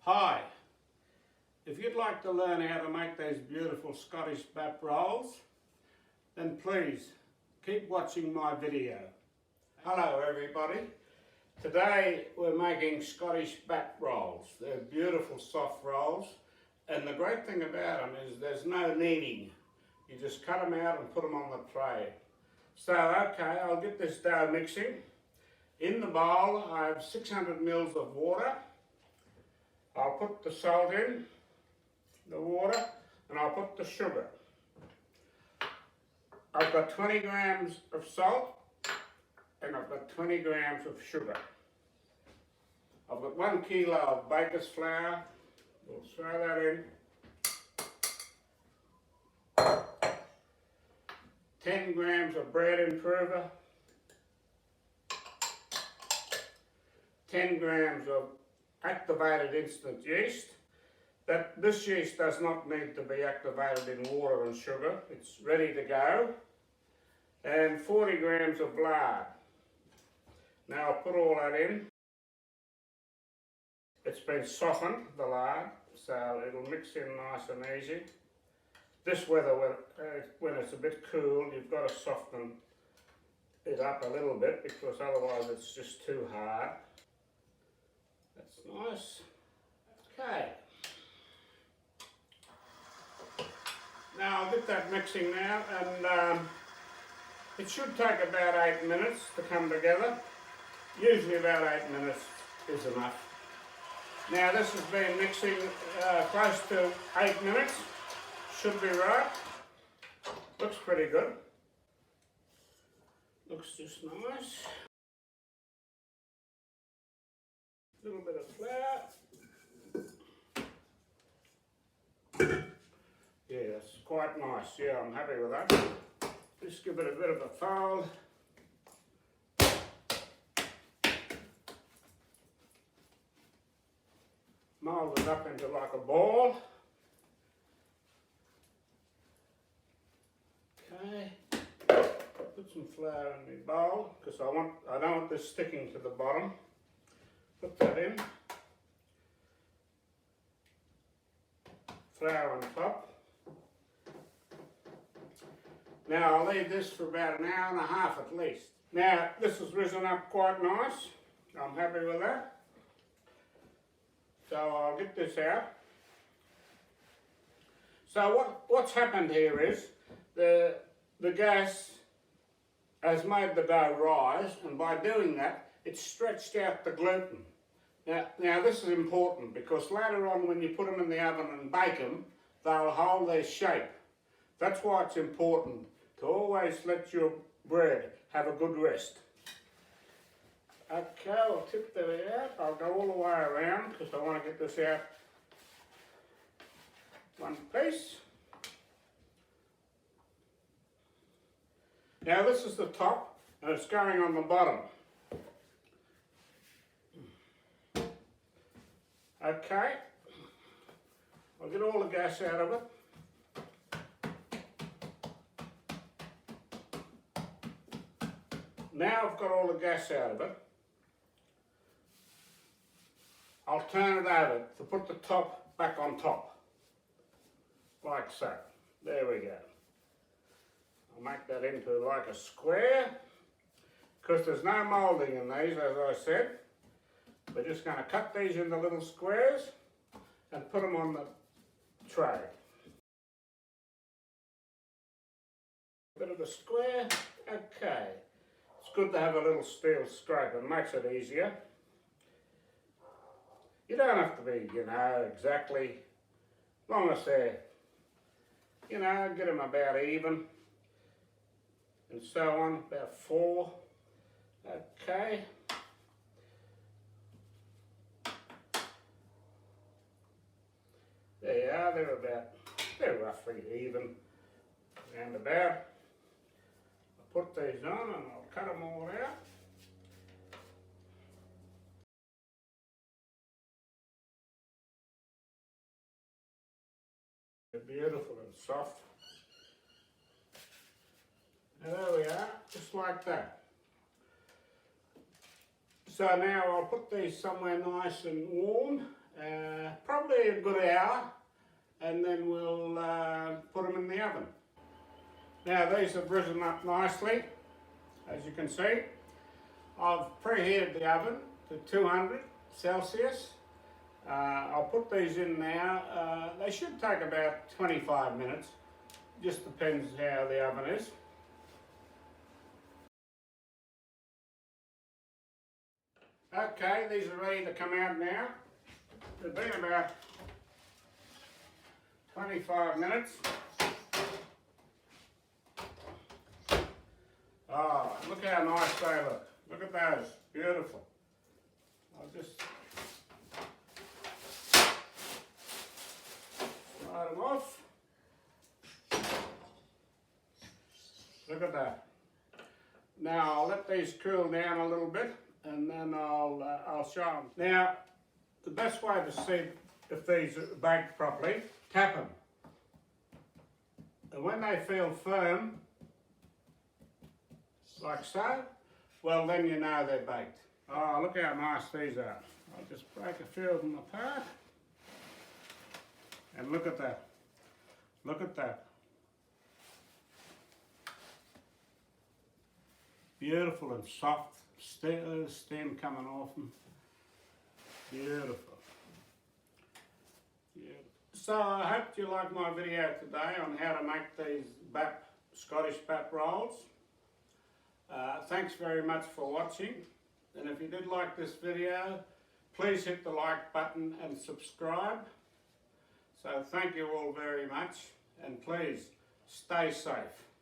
Hi, if you'd like to learn how to make those beautiful Scottish Bap Rolls, then please keep watching my video. Hello everybody, today we're making Scottish Bap Rolls. They're beautiful soft rolls, and the great thing about them is there's no kneading. You just cut them out and put them on the tray. So okay, I'll get this dough mixing. In the bowl I have 600 mils of water. I'll put the salt in, the water, and I'll put the sugar. I've got 20 grams of salt and I've got 20 grams of sugar. I've got 1 kilo of baker's flour. We'll throw that in. 10 grams of bread improver. 10 grams of activated instant yeast. This yeast does not need to be activated in water and sugar. It's ready to go. And 40 grams of lard. Now I'll put all that in. It's been softened, the lard, so it'll mix in nice and easy. This weather, when it's a bit cool, you've got to soften it up a little bit because otherwise it's just too hard. That's nice. Okay. Now I'll get that mixing now, and it should take about 8 minutes to come together. Usually about 8 minutes is enough. Now this has been mixing close to 8 minutes. Should be right. Looks pretty good. Looks just nice. A little bit of flour. Yeah, that's quite nice. Yeah, I'm happy with that. Just give it a bit of a fold. Mould it up into like a ball. Okay. Put some flour in my bowl because I don't want this sticking to the bottom. Put that in. Flour on top. Now I'll leave this for about an hour and a half at least. Now this has risen up quite nice. I'm happy with that. So I'll get this out. So what's happened here is the gas has made the dough rise, and by doing that it's stretched out the gluten. Now this is important because later on when you put them in the oven and bake them, they'll hold their shape. That's why it's important to always let your bread have a good rest. Okay, I'll tip that out. I'll go all the way around because I want to get this out one piece. Now this is the top and it's going on the bottom. Okay, I'll get all the gas out of it. Now I've got all the gas out of it, I'll turn it over to put the top back on top, like so. There we go. I'll make that into like a square, because there's no moulding in these, as I said. We're just going to cut these into little squares and put them on the tray. A bit of a square, okay. It's good to have a little steel scraper, it makes it easier. You don't have to be, exactly, as long as they're, get them about even, and so on, about 4, okay. There you are, they're roughly even, round about. I'll put these on and I'll cut them all out. They're beautiful and soft. Now there we are, just like that. So now I'll put these somewhere nice and warm. be a good hour, and then we'll put them in the oven. Now these have risen up nicely, as you can see. I've preheated the oven to 200 Celsius. I'll put these in now. They should take about 25 minutes. Just depends how the oven is. Okay, these are ready to come out now. They've been about 25 minutes. Oh, look how nice they look. Look at those, beautiful. I'll just slide them off. Look at that. Now I'll let these cool down a little bit, and then I'll show them. Now, the best way to see if these are baked properly, tap them. And when they feel firm, like so, well then you know they're baked. Oh, look how nice these are. I'll just break a few of them apart. And look at that. Look at that. Beautiful and soft, steam coming off them. Beautiful. Beautiful. So I hope you liked my video today on how to make these Scottish Bap Rolls. Thanks very much for watching, and if you did like this video, please hit the like button and subscribe. So thank you all very much, and please stay safe.